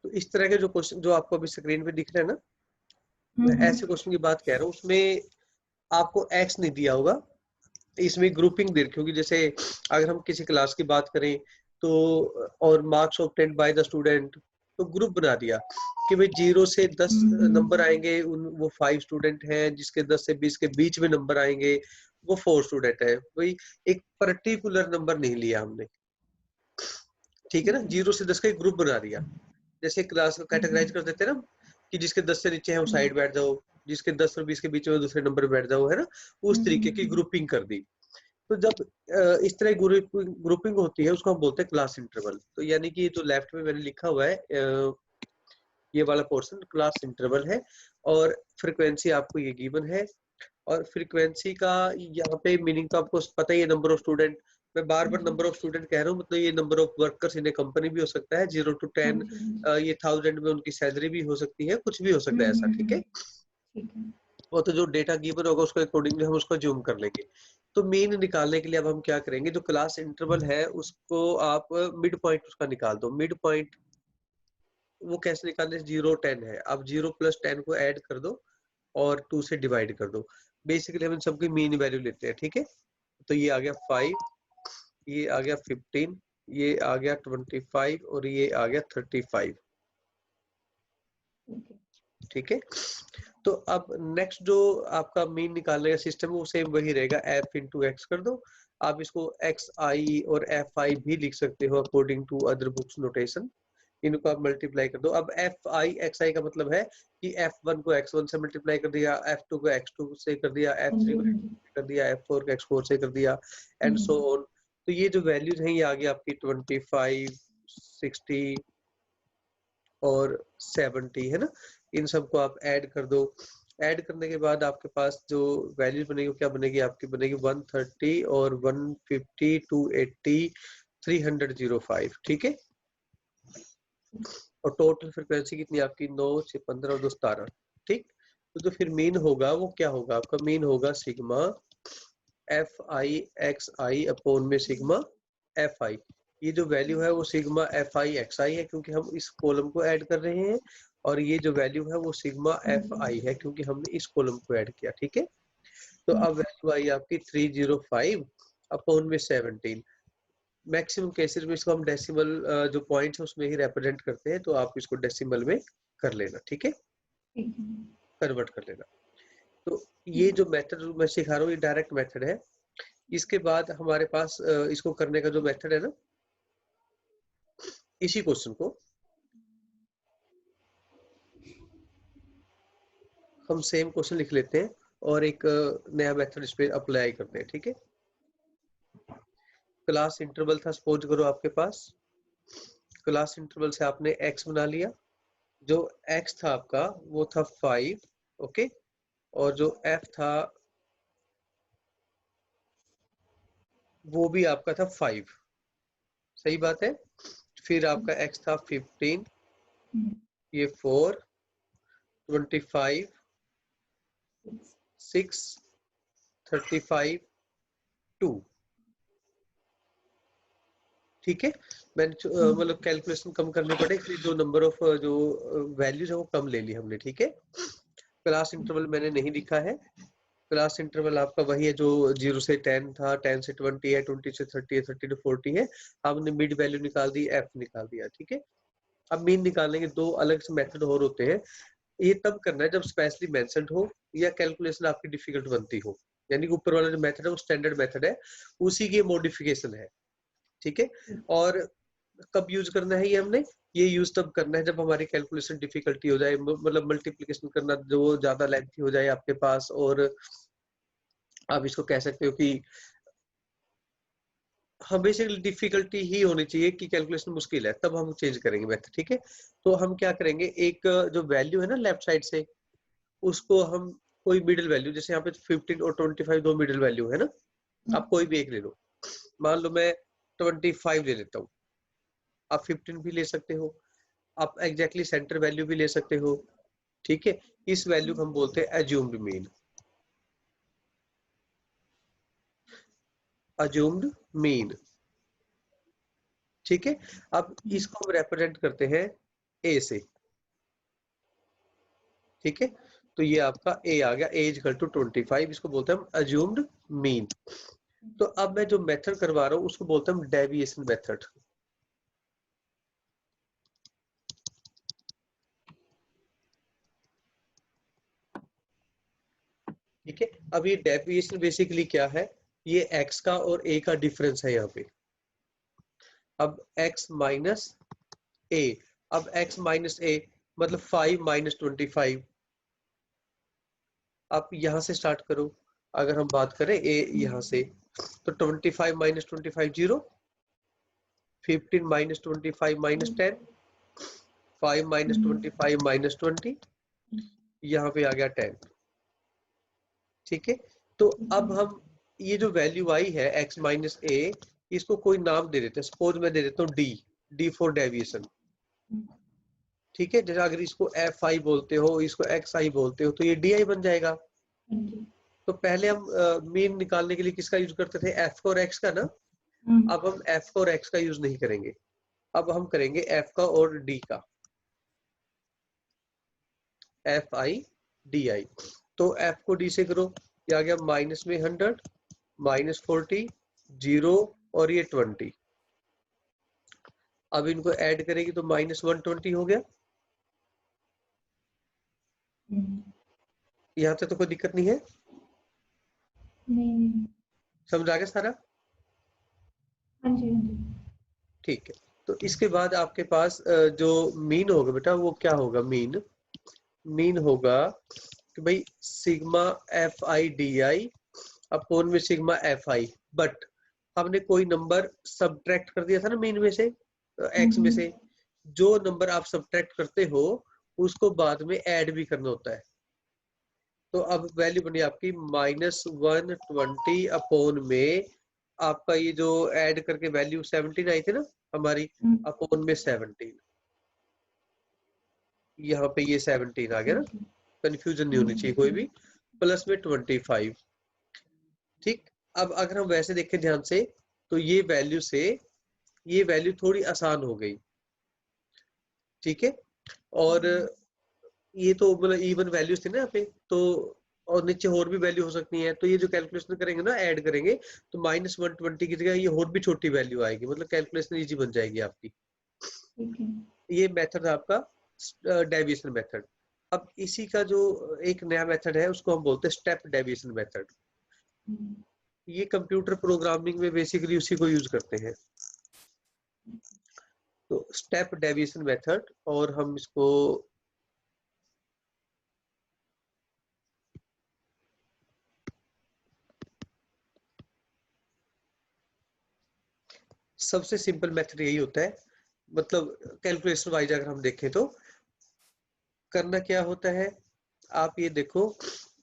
तो इस तरह के जो क्वेश्चन जो आपको अभी स्क्रीन पे दिख रहे हैं ना, मैं ऐसे क्वेश्चन की बात कह रहा हूँ, उसमें आपको एक्स नहीं दिया होगा, इसमें ग्रुपिंग दे रखी होगी। जैसे अगर हम किसी क्लास की बात करें तो, और marks obtained by the student, तो ग्रुप बना दिया कि भाई 0 से 10 नंबर आएंगे वो 5 स्टूडेंट हैं, जिसके 10 से 20 के बीच में नंबर आएंगे वो 4 स्टूडेंट है। वही एक पर्टिकुलर नंबर नहीं लिया हमने, ठीक है ना। 0 से 10 का एक ग्रुप बना दिया, जैसे क्लास को कैटेगराइज कर देते हैं ना, कि जिसके 10 से नीचे है वो साइड बैठ जाओ, जिसके 10 और 20 के बीच में दूसरे नंबर बैठ जाओ, है ना। उस तरीके की ग्रुपिंग कर दी। तो जब इस तरह ग्रुपिंग होती है उसको हम बोलते हैं क्लास इंटरवल। तो यानी कि जो लेफ्ट में मैंने लिखा हुआ है ये वाला पोर्शन क्लास इंटरवल है, और फ्रीक्वेंसी आपको ये गिवन है। और फ्रीक्वेंसी का यहाँ पे मीनिंग तो आपको पता ही है, नंबर ऑफ स्टूडेंट। मैं बार बार नंबर ऑफ स्टूडेंट कह रहा हूँ, मतलब ये number of workers in A company भी हो सकता है, 0 to 10, ये 1000 में उनकी सैलरी भी हो सकती है, कुछ भी हो सकता है ऐसा, ठीक है। वो तो जो डेटा गिवन होगा उसको अकॉर्डिंगली हम उसको जूम कर लेंगे। तो मीन निकालने के लिए अब हम क्या करेंगे, जो क्लास इंटरवल है उसको आप मिड पॉइंट उसका निकाल दो। मिड पॉइंट वो कैसे निकालने, 0 10 है, अब 0 + 10 को ऐड कर दो और 2 से डिवाइड कर दो। बेसिकली हम इन सबकी मीन वैल्यू लेते हैं, ठीक है। तो ये आ गया 5, ये आ गया 15, ये आ गया 25 और ये आ गया 35, ठीक है। तो अब नेक्स्ट जो आपका मीन निकालने का सिस्टम है वो सेम वही रहेगा, f × x कर दो। आप इसको xi और fi भी लिख सकते हो according to other books notation. इनको आप मल्टीप्लाई कर दो। अब fi xi का मतलब है कि f1 को x1 से मल्टीप्लाई कर दिया, f2 को x2 से कर दिया, f3 को x3 कर दिया, f4 को x4 से कर दिया, एंड सो ऑन। तो ये जो वैल्यूज हैं ये आ गई आपकी 25, 60 और 70, है ना। इन सबको आप ऐड कर दो। ऐड करने के बाद आपके पास जो वैल्यू बनेगी वो क्या बनेगी, आपकी बनेगी 130 और 150, 280, 305, ठीक है। और टोटल फ्रीक्वेंसी कितनी आपकी 9, 6, 15 और 2, 17, ठीक। तो जो फिर मीन होगा वो क्या होगा, आपका मीन होगा सिग्मा fi xi अपॉन में सिग्मा fi। ये जो वैल्यू है वो सिग्मा fi xi है क्योंकि हम इस कॉलम को ऐड कर रहे हैं, और ये जो वैल्यू है वो सिग्मा fi है क्योंकि हमने इस कॉलम को ऐड किया, ठीक है। तो अब वैल्यू आई आपकी 305 अपॉन में 17। मैक्सिमम केसेस में इसको हम डेसिमल जो पॉइंट्स है उसमें ही रिप्रेजेंट करते हैं, तो आप इसको डेसिमल में कर लेना, ठीक है, कन्वर्ट कर लेना। तो ये जो मेथड मैं सिखा रहा हूँ ये डायरेक्ट मेथड है। इसके बाद हमारे पास इसको करने का जो मेथड है ना, इसी क्वेश्चन को हम सेम क्वेश्चन लिख लेते हैं और एक नया मेथड इस पे अप्लाई करते हैं, ठीक है। क्लास इंटरवल था सपोज करो आपके पास, क्लास इंटरवल से आपने x बना लिया, जो x था आपका वो था 5, ओके, और जो f था वो भी आपका था 5, सही बात है। फिर आपका x था 15, ये 4, 25, 6, 35, 2, ठीक है। मैंने मतलब कैलकुलेशन कम करनी पड़े इसलिए जो नंबर ऑफ जो वैल्यूज है वो कम ले ली हमने, ठीक है। क्लास इंटरवल मैंने नहीं लिखा है। क्लास इंटरवल आपका वही है जो 0 से 10 था, 10 से 20 है, 20 से 30 है, 30 to 40 है। हमने मिड वैल्यू निकाल दी, f निकाल दिया, ठीक है। अब मीन निकालने के दो अलग से मेथड और होते हैं। ये तब करना है जब स्पेशली मेंशन्ड हो या कैलकुलेशन आपकी डिफिकल्ट बनती हो, यानी कि ऊपर वाला जो मेथड है वो स्टैंडर्ड मेथड है, उसी की मॉडिफिकेशन है, ठीक है। और कब यूज करना है ये हमने, ये यूज तब करना है जब हमारी कैलकुलेशन डिफिकल्टी हो जाए, मतलब मल्टीप्लिकेशन करना जो ज्यादा लेंथी हो जाए आपके पास, और आप इसको कह सकते हो कि हाँ बेसिकली डिफिकल्टी ही होनी चाहिए कि कैलकुलेशन मुश्किल है, तब हम चेंज करेंगे मेथड, ठीक है। तो हम क्या करेंगे, एक जो वैल्यू है ना लेफ्ट साइड से, उसको हम कोई मिडिल वैल्यू, जैसे यहाँ पे 15 और 25 दो मिडिल वैल्यू है ना, आप कोई भी एक ले लो। मान लो मैं 25 ले लेता हूँ, आप 15 भी ले सकते हो, आप एग्जैक्टली सेंटर वैल्यू भी ले सकते हो, ठीक है। इस वैल्यू को हम बोलते हैं अज्यूम्ड मीन, अज्यूम्ड मीन, ठीक है। अब इसको हम रिप्रेजेंट करते हैं ए से, ठीक है। तो ये आपका ए आ गया, ए इक्वल टू 25, इसको बोलते हैं हम अज्यूम्ड मीन। तो अब मैं जो मेथड करवा रहा हूँ उसको बोलते हैं हम डेविएशन मेथड। ठीक है, अब ये डेविएशन बेसिकली क्या है, ये x का और a का डिफरेंस है यहाँ पे। अब x माइनस a, अब x माइनस a मतलब 5 माइनस 25। आप यहाँ से स्टार्ट करो, अगर हम बात करें a यहाँ से, तो 25 minus 25 0, 15 minus 25 minus 10, 5 minus 25 minus 20, यहाँ पे आ गया 10। ठीक है, तो अब हम ये जो वैल्यू आई है x माइनस ए, इसको कोई नाम दे देते हैं, सपोज मैं दे देता हूँ d, d फॉर डेविएशन। ठीक है, जैसे अगर इसको एफ आई बोलते हो, इसको एक्स आई बोलते हो, तो ये डी आई बन जाएगा। तो पहले हम मीन निकालने के लिए किसका यूज करते थे, एफ का और एक्स का ना। अब हम एफ का और एक्स का यूज नहीं करेंगे, अब हम करेंगे एफ का और डी का, एफ आई डी आई। तो एफ को डी से करो, ये आ गया माइनस में 100, माइनस 40, 0 और ये 20। अब इनको ऐड करेगी तो माइनस 120 हो गया। यहाँ तक तो कोई दिक्कत नहीं है? नहीं। समझ आ गया सारा? हाँ जी। ठीक है, तो इसके बाद आपके पास जो मीन होगा बेटा, वो क्या होगा, मीन, मीन होगा कि भाई sigma F I D I upon में सिग्मा एफ आई, बट हमने कोई नंबर सब्ट्रैक्ट कर दिया था ना मीन में से, एक्स में से। जो नंबर आप सब्ट्रैक्ट करते हो उसको बाद में ऐड भी करना होता है। तो अब वैल्यू बनी आपकी -120 अपोन में आपका ये जो ऐड करके वैल्यू 17 आई थी ना हमारी, अपोन में 17, यहाँ पे ये 17 आ गया ना, कंफ्यूजन नहीं होनी चाहिए कोई भी, प्लस में 25। ठीक, अब अगर हम वैसे देखें ध्यान से, तो ये वैल्यू से ये वैल्यू थोड़ी आसान हो गई। ठीक है, और ये तो मतलब इवन वैल्यूज थी ना यहाँ पे, तो और नीचे और भी वैल्यू हो सकती है। तो ये जो कैलकुलेशन करेंगे ना, ऐड करेंगे, तो -120 की जगह ये और भी छोटी वैल्यू आएगी, मतलब कैलकुलेशन इजी बन जाएगी आपकी। ये मेथड है आपका डेविएशन मेथड। अब इसी का जो एक नया मेथड है उसको हम बोलते हैं स्टेप डेविएशन मेथड। ये कंप्यूटर प्रोग्रामिंग में बेसिकली उसी को यूज करते हैं। तो स्टेप डेविएशन मेथड, और हम इसको सबसे सिंपल मेथड यही होता है, मतलब कैलकुलेशन वाइज अगर हम देखें तो करना क्या होता है, आप ये देखो,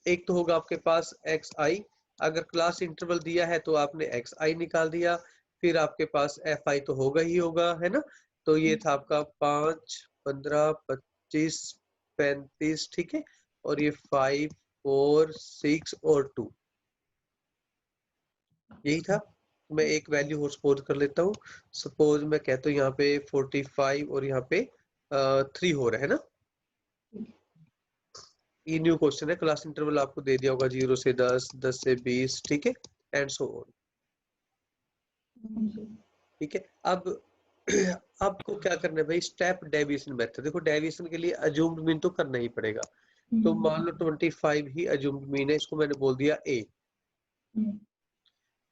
एक तो होगा आपके पास एक्स आई, अगर क्लास इंटरवल दिया है तो आपने एक्स आई निकाल दिया, फिर आपके पास एफ आई तो होगा ही होगा, है ना। तो ये था आपका 5, 15, 25, 35, ठीक है, और ये 5, 4, 6 और 2, यही था। मैं एक वैल्यू और सपोज कर लेता हूँ, सपोज मैं कहता हूँ यहाँ पे 45 और यहाँ पे 3 हो रहा है ना। ये न्यू क्वेश्चन है, क्लास इंटरवल आपको दे दिया होगा 0 से 10, 10 से 20, ठीक है, एंड सो ऑन। ठीक है, अब आपको क्या करना है भाई, स्टेप डेविएशन मेथड। देखो डेविएशन के लिए अज्यूम्ड मीन तो करना ही पड़ेगा। तो मान लो 25 ही अज्यूम्ड मीन है, इसको मैंने बोल दिया ए।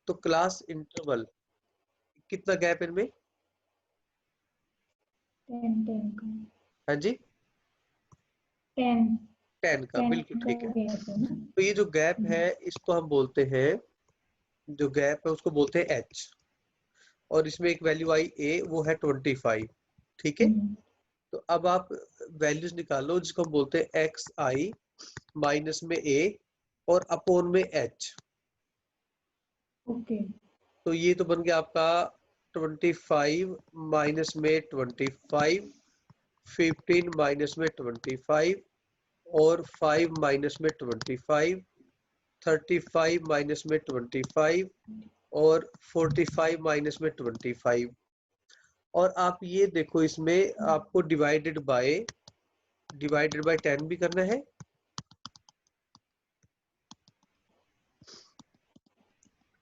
तो क्लास इंटरवल कितना गैप इनमें, 10 हाँ जी 10 का, बिल्कुल ठीक है। तो ये जो गैप है इसको हम बोलते हैं, जो गैप है उसको बोलते हैं एच, और इसमें एक वैल्यू आई ए, वो है 25, ठीक है। तो अब आप वैल्यूज निकालो जिसको हम बोलते हैं एक्स आई माइनस में ए और अपोन में एच। ओके, तो ये तो बन गया आपका 25 माइनस में 25, 15 माइनस में 25 और 5 माइनस में 25, 35 माइनस में 25 और 45 माइनस में 25, और आप ये देखो इसमें आपको डिवाइडेड बाय 10 भी करना है,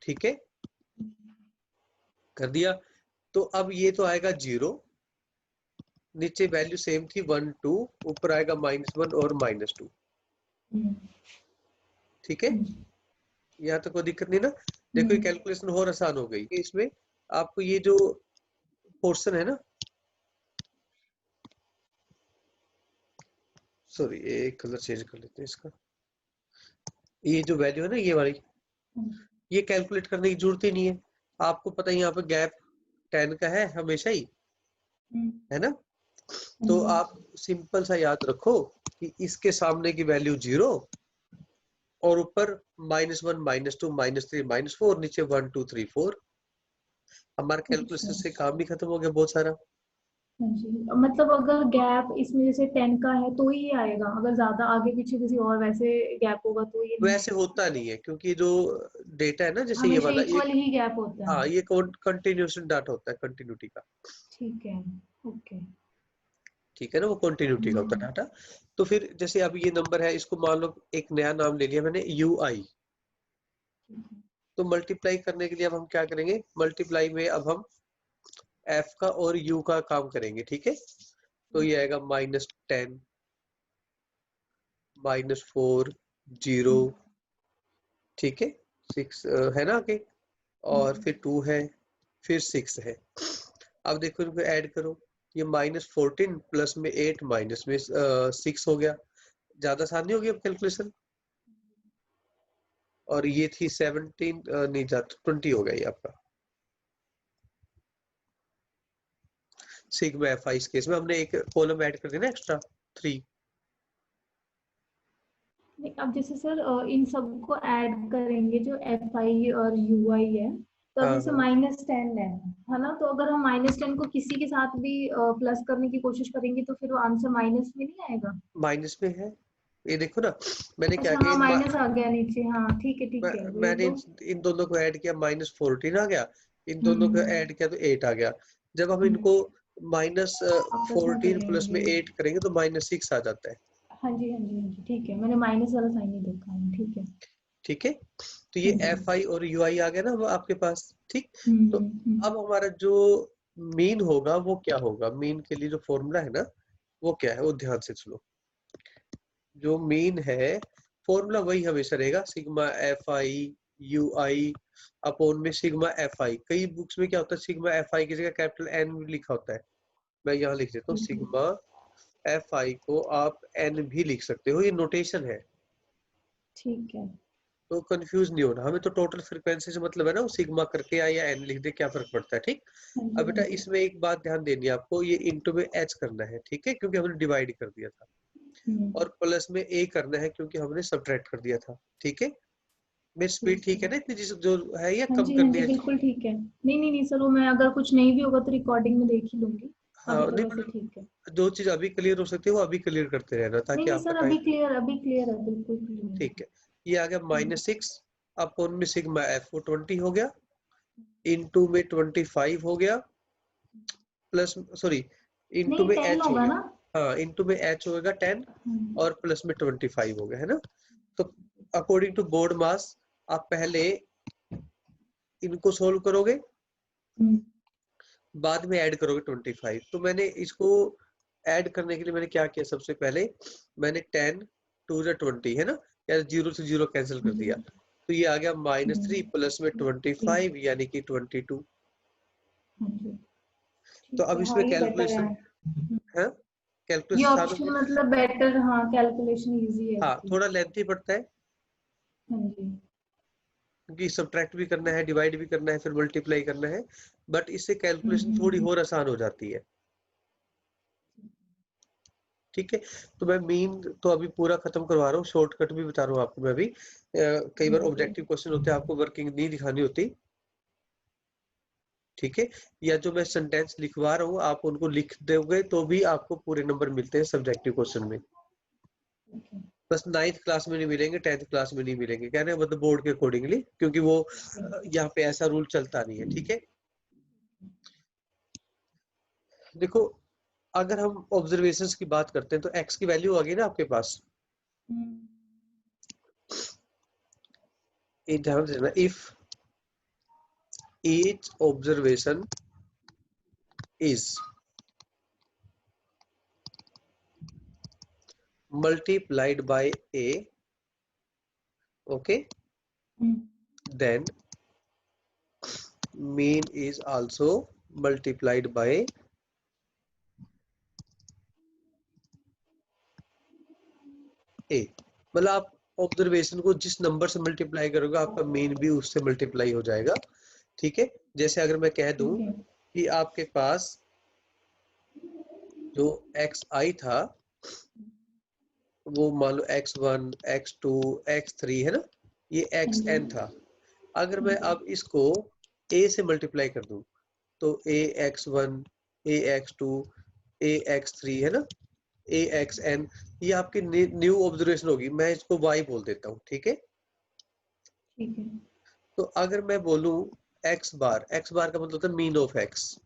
ठीक है, कर दिया। तो अब ये तो आएगा 0, नीचे वैल्यू सेम थी 1 2, ऊपर आएगा -1 और -2, ठीक है, यहाँ तक कोई दिक्कत नहीं ना। देखो ये कैलकुलेशन और आसान हो गई। इसमें आपको ये जो पोर्शन है ना, सॉरी एक कलर चेंज कर लेते हैं इसका, ये जो वैल्यू है ना ये वाली, ये कैलकुलेट करने की जरूरत ही नहीं है। आपको पता है यहाँ पे गैप 10 का है हमेशा ही, है ना। तो आप सिंपल सा याद रखो कि इसके सामने की वैल्यू 0 और ऊपर -1 -2 -3 -4, नीचे 1 2 3 4। हमारा कैलकुलेशन से काम भी खत्म हो गया बहुत सारा। मतलब अगर गैप इसमें जैसे 10 का है तो ही आएगा, अगर ज्यादा आगे पीछे किसी और वैसे गैप होगा तो ये नहीं वैसे होता नहीं है, क्योंकि जो डेटा है ना, जैसे ये हमेशा वाला इक्वल ही गैप होता है। हाँ ये कंटिन्यूशन डाटा होता है, कंटिन्यूटी का, ठीक है, ओके। ठीक है ना, वो कंटिन्यूटी का होता है डाटा। तो फिर जैसे अब ये नंबर है, इसको मान लो एक नया नाम ले लिया मैंने UI। तो मल्टीप्लाई करने के लिए अब हम क्या करेंगे, मल्टीप्लाई में अब हम F का और U का काम करेंगे, ठीक है। तो ये आएगा -10 -4 0, ठीक है, 6 है ना आगे, और फिर 2 है, फिर 6 है। अब देखो इनको ऐड करो, ये -14 प्लस में 8 माइनस में 6 हो गया। ज्यादा आसान नहीं होगी अब कैलकुलेशन। और ये थी 17 नहीं जाता, 20 हो गया ये आपका सिग्मा FI। इस केस में हमने एक कॉलम ऐड कर दिया ना एक्स्ट्रा 3। अब जैसे सर इन सबको ऐड करेंगे जो FI और UI है, तो अब हाँ जैसे हाँ, -10 है ना, तो अगर हम -10 को किसी के साथ भी प्लस करने की कोशिश करेंगे तो फिर वो आंसर माइनस में नहीं आएगा। माइनस में है, ये देखो ना, मैंने क्या अच्छा किया हाँ, माइनस आ गया नीचे, हाँ ठीक है वही मैंने तो। इन दोनों को ऐड किया, -14 आ गया, इन दोनों को हम्म, ऐड किया तो 8 आ गया। जब हम हम्म, इनको आपस में -14 प्लस में करेंगे। 8 करेंगे तो -6 आ जाता है, हाँ जी हाँ जी हाँ जी, ठीक है, मैंने माइनस वाला साइन ही देखा है, ठीक है। ठीक है। तो हाँ ये जी। FI और UI आ गया ना वो आपके पास, ठीक। तो हम्म। अब हमारा जो मीन होगा वो क्या होगा, मीन के लिए जो फॉर्मूला है ना वो क्या है, वो ध्यान से सुनो। जो मीन है फॉर्मूला वही हमेशा रहेगा, सिग्मा FI UI अपॉन में सिग्मा FI। कई बुक्स में क्या होता है, सिग्मा FI की जगह कैपिटल N भी लिखा होता है, मैं यहाँ लिख देता हूँ सिग्मा FI को आप N भी लिख सकते हो, ये नोटेशन है, ठीक है। तो कंफ्यूज नहीं होना। हमें तो टोटल फ्रीक्वेंसी से मतलब है ना, वो सिग्मा करके या N लिख दे, क्या फर्क पड़ता है, ठीक। हाँ अब जी हाँ बेटा जी। इसमें एक बात ध्यान देनी है आपको, ये इंटू में H करना है, ठीक है, क्योंकि हमने डिवाइड कर दिया था, हम्म, और प्लस में A करना है क्योंकि हमने सब्ट्रैक्ट कर दिया था, ठीक है। मेरी स्पीड ठीक ठीक है। है ना इतनी, जो है, या कम हाँ करनी जी है। बिल्कुल ठीक है। नहीं नहीं नहीं सर, वो मैं अगर कुछ नहीं भी होगा तो रिकॉर्डिंग में देख ही लूंगी। हाँ अभी तो नहीं, वैसे मतलब ठीक है। जो चीज अभी क्लियर हो सकती है वो अभी क्लियर करते रहना, नहीं ताकि नहीं आपका सर, टाइम, अभी क्लियर है, बिल्कुल क्लियर ठीक है। ये आ गया है। -6 अपॉन में सिग्मा F, वो 20 हो गया, इनटू में 25 हो गया, प्लस सॉरी इनटू नहीं में 10 H हो होगा गया, ना। हाँ इनटू में H होगा 10, हम्म, और प्लस में 25 हो गया, है ना। तो अकॉर्डिंग टू बोर्ड मास आप पहले इनको सोल्व करोगे, हम्म, बाद में ऐड करोगे 25। तो मैंने इसको ऐड करने के लिए मैंने क्या किया, सबसे पहले मैंने 10 2 20 है ना, या 0 से 0 कैंसिल कर दिया, तो ये आ गया -3 प्लस में 25 यानी कि 22। हाँ जी तो ठीक अब है, हाँ इसमें ये बेटर है। कैलकुलेशन है, ये कैलकुलेशन आसान ऑप्शन हो, मतलब बेटर, हाँ कैलकुलेशन इजी है हाँ इसकी। थोड़ा लेंथी पड़ता है, हाँ जी। क्योंकि सब्ट्रैक्ट भी करना है, डिवाइड भी करना है, फिर मल्टीप्लाई करना है, बट इससे कैलकुलेशन थोड़ी हम्म। और आसान हो जाती है, ठीक है। तो मैं मीन तो अभी पूरा खत्म करवा रहा हूँ, शॉर्टकट भी बता रहा हूँ आपको मैं अभी। कई बार हाँ जी। ऑब्जेक्टिव क्वेश्चन होते हैं, आपको वर्किंग नहीं दिखानी होती, ठीक है। या जो मैं सेंटेंस लिखवा रहा हूँ आप उनको लिख दोगे तो भी आपको पूरे नंबर मिलते हैं सब्जेक्टिव क्वेश्चन में। ओके। बस 9th क्लास में नहीं मिलेंगे, 10th क्लास में नहीं मिलेंगे, कहने मतलब बोर्ड के अकॉर्डिंगली, क्योंकि वो यहाँ पे ऐसा रूल चलता नहीं है, ठीक है। देखो अगर हम ऑब्जर्वेशंस की बात करते हैं तो x की वैल्यू आ गई ना आपके पास। ध्यान देना, if each observation is multiplied by a, okay, then mean is also multiplied by a। मतलब आप ऑब्जर्वेशन को जिस नंबर से मल्टीप्लाई करोगे आपका मीन भी उससे मल्टीप्लाई हो जाएगा, ठीक है। जैसे अगर मैं कह दूं कि आपके पास जो xi था वो मान लो x1 x2 x3 है ना, ये xn था। अगर मैं अब इसको a से मल्टीप्लाई कर दूं तो ax1 ax2 ax3 है ना, axn, ये आपकी न्यू ऑब्जर्वेशन होगी। मैं इसको y बोल देता हूँ, ठीक है। ठीक है। तो अगर मैं बोलूं x बार का मतलब होता है मीन ऑफ x।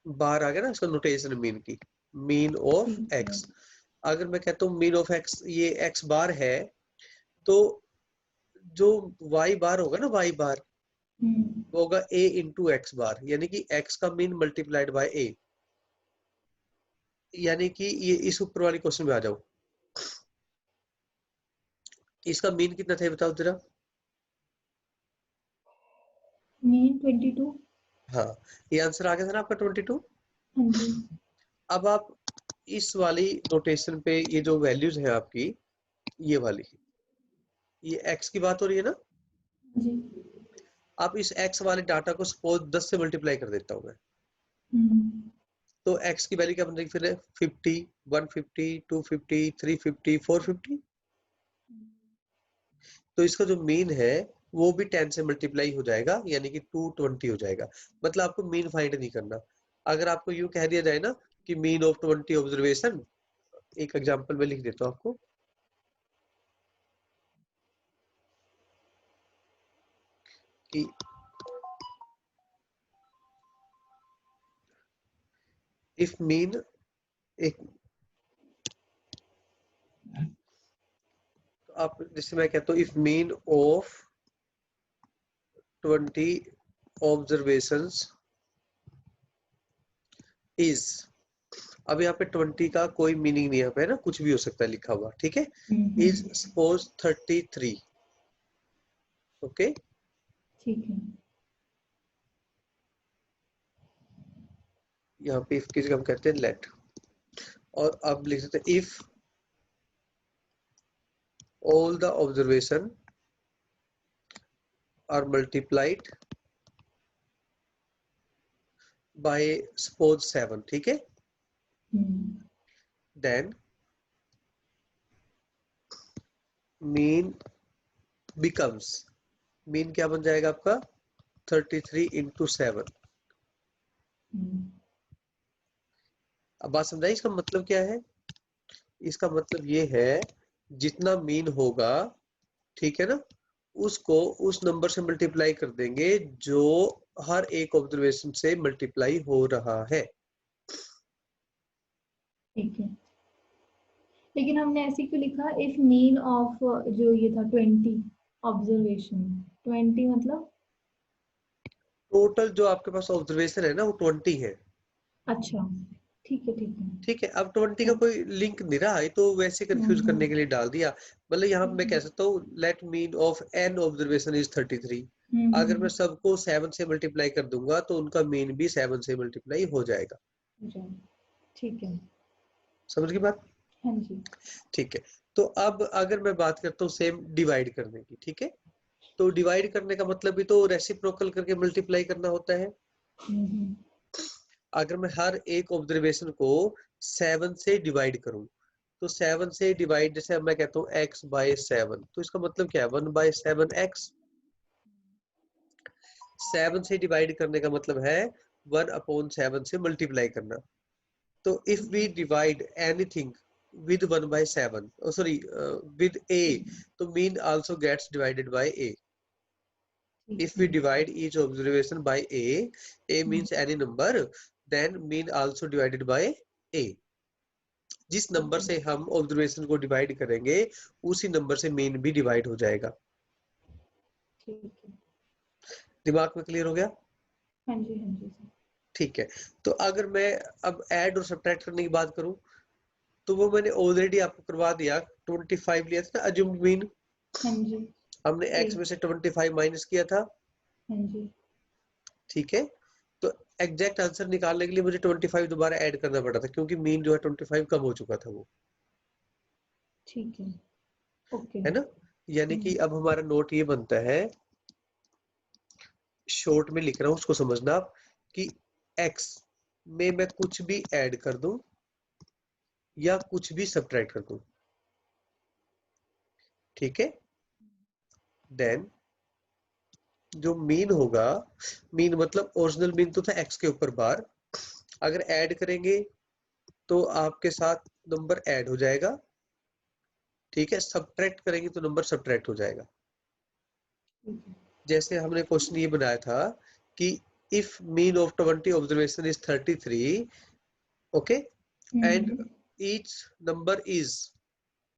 बार आ गया ना इसका नोटेशन मीन की, मीन ऑफ x। अगर मैं कहता हूँ मीन ऑफ x ये x बार है, तो जो y बार होगा ना, y बार वो होगा a इंटू एक्स बार, यानी कि x का मीन मल्टीप्लाइड बाय a। यानी कि ये इस ऊपर वाली क्वेश्चन में आ जाओ, इसका मीन कितना था बताओ जरा। मीन 22। हाँ, ये आंसर आ गया था ना आपका 22। हाँ जी। अब आप इस वाली नोटेशन पे ये जो वैल्यूज है आपकी, ये वाली, ये x की बात हो रही है ना जी। आप इस x वाले डाटा को सपोज 10 से मल्टीप्लाई कर देता हूँ मैं, तो x की वैल्यू क्या बन जाएगी फिर? 50, 150, 250, 350, 450। तो इसका जो मीन है वो भी 10 से मल्टीप्लाई हो जाएगा, यानी कि 220 हो जाएगा। मतलब आपको मीन फाइंड नहीं करना। अगर आपको यूं कह दिया जाए ना कि मीन ऑफ 20 ऑब्जर्वेशन, एक एग्जांपल में लिख देता हूं आपको कि इफ मीन, एक तो आप जैसे मैं कहता हूँ if mean of 20 observations is, अब यहाँ पे 20 का कोई मीनिंग नहीं है ना, कुछ भी हो सकता है लिखा हुआ, ठीक है। Is suppose 33, okay. ठीक है। यहाँ पे इफ की जगह हम कहते हैं लेट, और अब लिख सकते हैं if all the observation are multiplied by suppose 7, ठीक है। then mean becomes, mean क्या बन जाएगा आपका? 33 into 7। अब बात समझाई इसका मतलब क्या है? इसका मतलब ये है जितना मीन होगा, ठीक है ना, उसको उस नंबर से मल्टीप्लाई कर देंगे जो हर एक ऑब्जर्वेशन से मल्टीप्लाई हो रहा है। ठीक है। लेकिन हमने ऐसे क्यों लिखा इफ मीन ऑफ जो ये था 20 ऑब्जर्वेशन, 20 मतलब टोटल जो आपके पास ऑब्जर्वेशन है ना वो 20 है। अच्छा, ठीक है। ठीक है। ठीक है, अब 20 का कोई लिंक नहीं रहा, ये तो वैसे कंफ्यूज करने के लिए डाल दिया। मतलब यहाँ मैं कह सकता हूँ let mean of n observation is 33। अगर मैं सबको 7 से मल्टीप्लाई कर दूंगा तो उनका मीन भी 7 से मल्टीप्लाई हो जाएगा। ठीक है। समझ गई बात? हाँ जी। ठीक है, तो अब अगर मैं बात करता हूँ सेम डिवाइड करने की, ठीक है, तो डिवाइड करने का मतलब भी तो रेसिप्रोकल करके मल्टीप्लाई करना होता है। अगर मैं हर एक ऑब्जर्वेशन को 7 से डिवाइड करूं तो 7 से डिवाइड, जैसे अब मैं कहता हूँ x बाय 7, तो इसका मतलब क्या है? 1/7x। 7 से डिवाइड करने का मतलब है 1/7 से मल्टीप्लाई करना। तो if we divide anything with 1/7, sorry, with a, तो mean also gets divided by a. If we divide each observation by a means any number, then mean also divided by a. जिस number से हम observation को divide करेंगे उसी number से mean भी divide हो जाएगा। ठीक है। दिमाग में क्लियर हो गया? हाँ जी हाँ जी सर। ठीक है। तो अगर मैं अब ऐड और सब्ट्रैक्ट करने की बात करूं तो वो मैंने ऑलरेडी आपको करवा दिया। 25 लिया था ना अज्यूम्ड मीन, हाँ जी। हमने x में से 25 माइनस किया था। हाँ जी। ठीक है। तो एग्जैक्ट आंसर निकालने के लिए मुझे 25 दोबारा ऐड करना पड़ा था क्योंकि मीन जो है 25 कम हो चुका था वो, ठीक है। ओके। है ना। यानी कि अब हमारा नोट ये बनता है, शॉर्ट में लिख रहा हूं उसको समझना आप, कि x में मैं कुछ भी ऐड कर दूं या कुछ भी सब्ट्रैक्ट कर दूं, ठीक है। देन जो मीन होगा, मीन मतलब ओरिजिनल मीन तो था x के ऊपर बार, अगर ऐड करेंगे तो आपके साथ नंबर ऐड हो जाएगा, ठीक है। सब्ट्रैक्ट करेंगे तो नंबर सब्ट्रैक्ट हो जाएगा। जैसे हमने क्वेश्चन ये बनाया था कि if mean of 20 observation is 33, okay, and each number is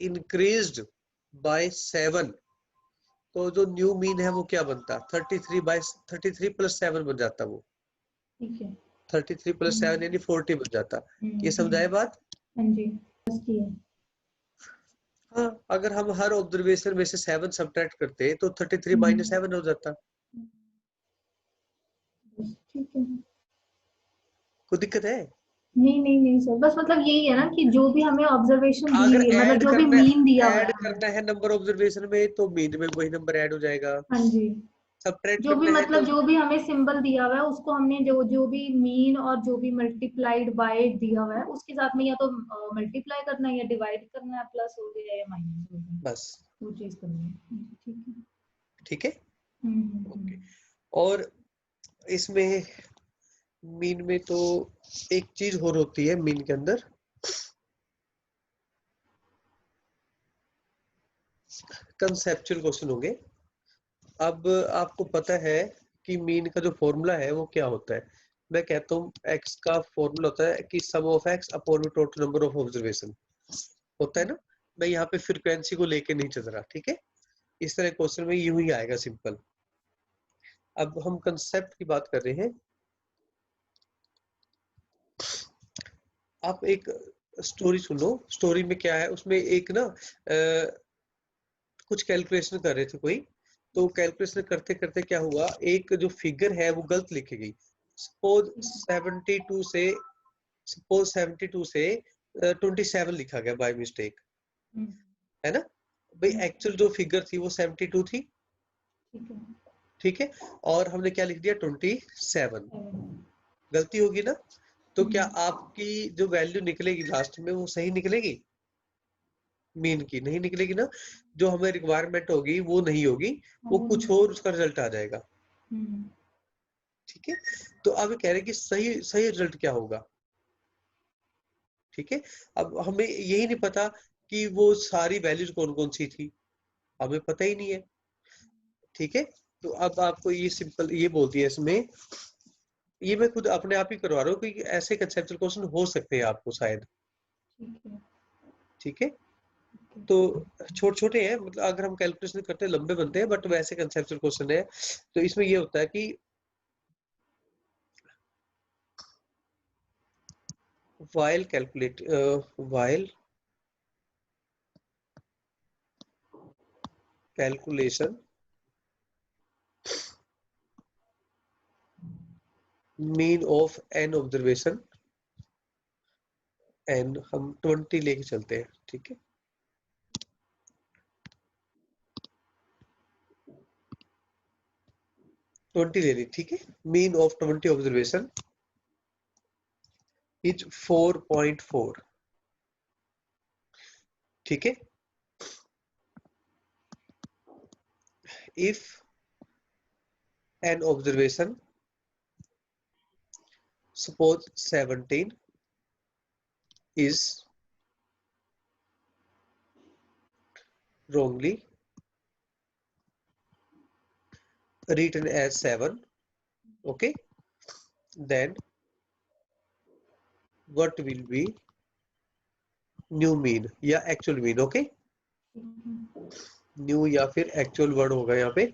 increased by 7, तो जो न्यू मीन है वो क्या बनता? 33 प्लस 7 बन जाता वो। ठीक है। 33 प्लस 7 यानी 40 बन जाता। ये समझाए बात? हाँ जी। हाँ, अगर हम हर ऑब्जर्वेशन में से 7 सब्ट्रैक्ट करते तो 33 माइनस 7 हो जाता। ठीक है। कोई दिक्कत है? नहीं नहीं नहीं सर, बस मतलब यही है ना कि जो भी हमें ऑब्जर्वेशन दी अगर हुई है, मतलब ऐड जो भी करना मीन दिया हुआ ऐड है हमें। करना है नंबर ऑब्जर्वेशन में तो मीन में वही नंबर ऐड हो जाएगा। हाँ जी। सब्ट्रैक्ट जो भी करना है तो मतलब जो भी हमें सिंबल दिया हुआ है उसको हमने जो जो भी मीन और जो भी मल्टीप्लाइड बाय दिया हुआ है उसके साथ में या तो मल्टीप्लाई करना है या डिवाइड करना है, प्लस हो गया या माइनस हो गया, बस, वो चीज करनी है। ठीक है। ठीक है। हम्म। ओके। और इसमें मीन में तो एक चीज और होती है मीन के अंदर, कंसेप्चुअल क्वेश्चन होंगे। अब आपको पता है कि मीन का जो फॉर्मूला है वो क्या होता है। मैं कहता हूँ x का फॉर्मूला होता है कि sum of x upon total number of observation, होता है ना। मैं यहाँ पे फ्रीक्वेंसी को लेके नहीं चल रहा, ठीक है। इस तरह क्वेश्चन में यूं ही आएगा सिंपल। अब हम कंसेप्ट की बात कर रहे हैं। आप एक स्टोरी सुनो, स्टोरी में क्या है, उसमें एक ना कुछ कैलकुलेशन कर रहे थे कोई, तो कैलकुलेशन करते करते क्या हुआ, एक जो फिगर है वो गलत लिखी गई। सपोज 72 से सपोज 72 से 27 लिखा गया बाय मिस्टेक, है ना। भाई एक्चुअल जो फिगर थी वो 72 थी, ठीक है। ठीक है, और हमने क्या लिख दिया 27, गलती होगी ना। तो क्या आपकी जो वैल्यू निकलेगी लास्ट में वो सही निकलेगी? मीन की नहीं निकलेगी ना। जो हमें रिक्वायरमेंट होगी वो नहीं होगी, वो कुछ और उसका रिजल्ट आ जाएगा, ठीक है। तो अब कह रहे हैं कि सही सही रिजल्ट क्या होगा, ठीक है। अब हमें यही नहीं पता कि वो सारी वैल्यूज कौन कौन सी थी, हमें पता ही नहीं है, ठीक है। तो अब आपको ये सिंपल ये बोल दिया इसमें, ये मैं खुद अपने आप ही करवा रहा हूँ क्योंकि ऐसे कंसेप्चुअल क्वेश्चन हो सकते हैं आपको शायद, ठीक है। तो छोटे छोटे हैं, मतलब अगर हम कैलकुलेशन करते हैं लंबे बनते हैं, बट वैसे कंसेप्चुअल क्वेश्चन है। तो इसमें ये होता है कि while calculation mean of n observation, n हम 20 लेके चलते हैं, ठीक है। 20 ले ली, ठीक है। मीन ऑफ 20 ऑब्जर्वेशन इज 4.4, ठीक है। If an observation suppose 17 is wrongly written as 7, okay, then what will be new mean या एक्चुअल मीन। ओके, न्यू या फिर एक्चुअल वर्ड होगा यहाँ पे।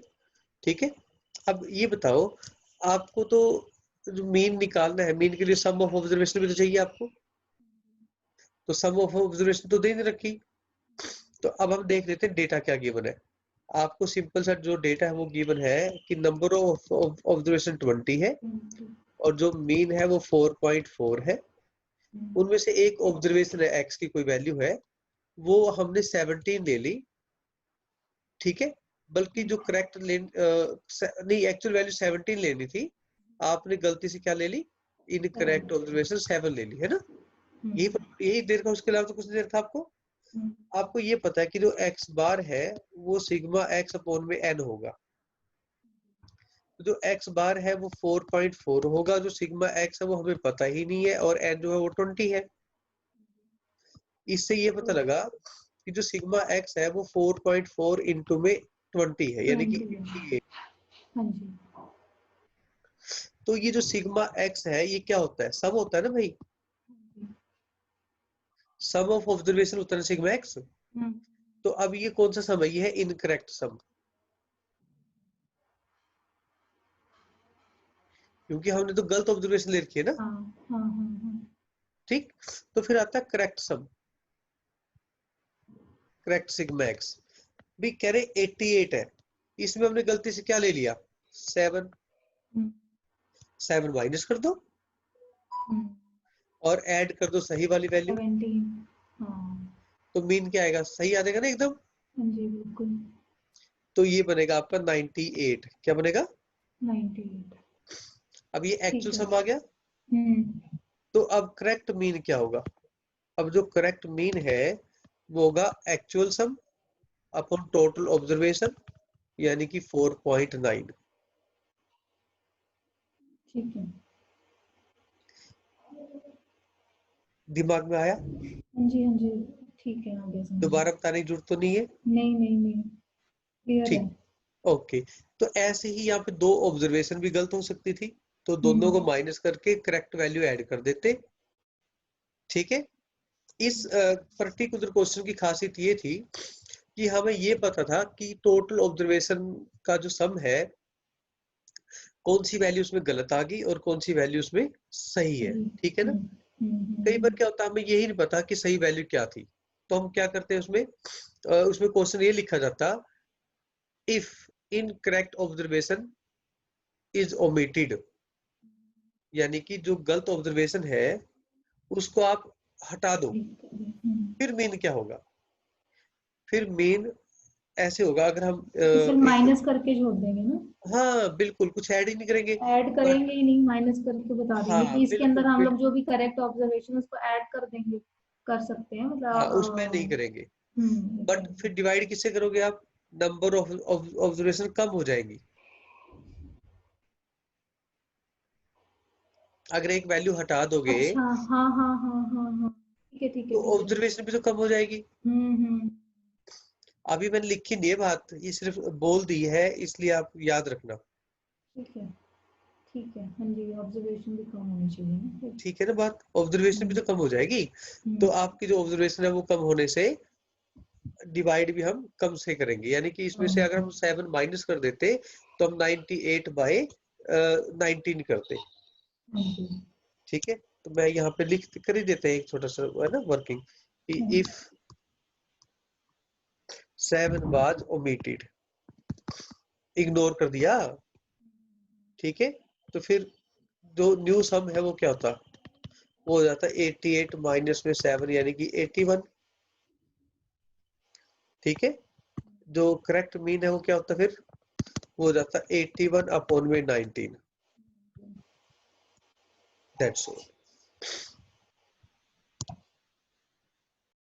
ठीक है, अब ये बताओ, आपको तो जो मीन निकालना है, मीन के लिए सम ऑफ ऑब्जर्वेशन भी तो चाहिए आपको, तो सम ऑफ ऑब्जर्वेशन तो दे नहीं रखी। तो अब हम देख लेते हैं डेटा क्या गिवन है। आपको सिंपल सा जो डेटा है वो गिवन है कि नंबर ऑफ ऑब्जर्वेशन 20 है और जो मीन है वो 4.4 है। उनमें से एक ऑब्जर्वेशन है एक्स की कोई वैल्यू है, वो हमने 17 ले ली। ठीक है, बल्कि जो करेक्ट नहीं, एक्चुअल वैल्यू 17 लेनी थी, आपने गलती से क्या ले ली, इनकरेक्ट ऑब्जर्वेशन 7 ले ली, है ना। यही देर का, उसके अलावा तो कुछ नहीं देर था आपको। आपको ये पता है कि जो एक्स बार है वो सिग्मा एक्स अपॉन में एन होगा। तो जो एक्स बार है वो 4.4 होगा, जो सिग्मा एक्स है वो हमें पता ही नहीं है, और एन जो है वो 20 है। इससे ये पता लगा कि जो सिग्मा एक्स है वो 4.4 इंटू में 20 है, यानी कि 88। तो ये जो सिग्मा एक्स है ये क्या होता है, सम होता है ना भाई, सम ऑफ ऑब्जर्वेशन होता है सिग्मा एक्स। तो अब ये कौन सा सम है, ये है इनकरेक्ट सम, क्योंकि हमने तो गलत ऑब्जर्वेशन ले रखी है ना। ठीक, तो फिर आता है करेक्ट सम, करेक्ट सिग्मा एक्स। भी कह रहे 88 है, इसमें हमने गलती से क्या ले लिया, 7 माइनस कर दो और ऐड कर दो सही वाली वैल्यू, तो मीन क्या आएगा, सही आ जाएगा ना एकदम। जी बिल्कुल। तो ये बनेगा आपका 98। क्या बनेगा, 98। अब ये एक्चुअल सम आ गया। तो अब करेक्ट मीन क्या होगा, अब जो करेक्ट मीन है वो होगा एक्चुअल सम अपॉन टोटल ऑब्जर्वेशन, यानी कि 4.9। ठीक है, दिमाग में आया, हाँ जी ठीक है, आगे समझ। दोबारा बताने की जरूरत तो नहीं है। नहीं क्लियर है। ठीक, ओके। तो ऐसे ही यहाँ पे दो ऑब्जर्वेशन भी गलत हो सकती थी, तो दोनों को माइनस करके करेक्ट वैल्यू ऐड कर देते। ठीक है, इस पर्टिकुलर क्वेश्चन की खासियत ये थी कि हमें ये पता था कि टोटल ऑब्जर्वेशन का जो सम है, कौन सी वैल्यू उसमें गलत आ गई और कौन सी वैल्यू उसमें सही है। ठीक है ना, कई बार क्या होता है हमें यही नहीं पता कि सही वैल्यू क्या थी, तो हम क्या करते हैं उसमें, उसमें क्वेश्चन ये लिखा जाता, if incorrect observation is omitted, यानी कि जो गलत ऑब्जर्वेशन है उसको आप हटा दो, फिर मीन क्या होगा, फिर मीन ऐसे होगा, अगर हम फिर माइनस करके छोड़ देंगे ना। हाँ बिल्कुल, कुछ ऐड ही नहीं करेंगे, ऐड करेंगे ही नहीं, माइनस करके बता देंगे हाँ कि इसके अंदर बिल्कुल हम लोग बिल्कुल, जो भी करेक्ट ऑब्जर्वेशन उसको ऐड कर देंगे, कर सकते हैं हाँ उसमें नहीं मतलब। करेंगे। बट फिर डिवाइड किससे करोगे आप, नंबर ऑफ ऑब्जर्वेशन कम हो जाएंगी। अगर एक वैल्यू हटा दोगे अच्छा हाँ, ठीक है तो ऑब्जर्वेशन भी तो कम हो जाएगी। अभी मैंने लिखी नहीं है बात, ये सिर्फ बोल दी है, इसलिए आप याद रखना। ठीक है हाँ जी, ऑब्जर्वेशन भी कम होनी चाहिए ना फिर। ठीक है ना बात, ऑब्जर्वेशन भी तो कम हो जाएगी। तो आपकी जो ऑब्जर्वेशन है वो कम होने से डिवाइड भी हम कम से करेंगे, यानी कि इसमें से अगर हम 7 माइनस कर देते तो हम 98/19 करते। ठीक है, तो मैं यहाँ पे लिख कर ही देते हैं एक छोटा सा है ना working, if 7 was omitted, ignore कर दिया। ठीक है, तो फिर जो न्यू सम है वो क्या होता, वो हो जाता 88 माइनस में 7 यानी कि 81। ठीक है, जो करेक्ट मीन है वो क्या होता फिर, वो हो जाता 81 अपॉन में 19। That's all.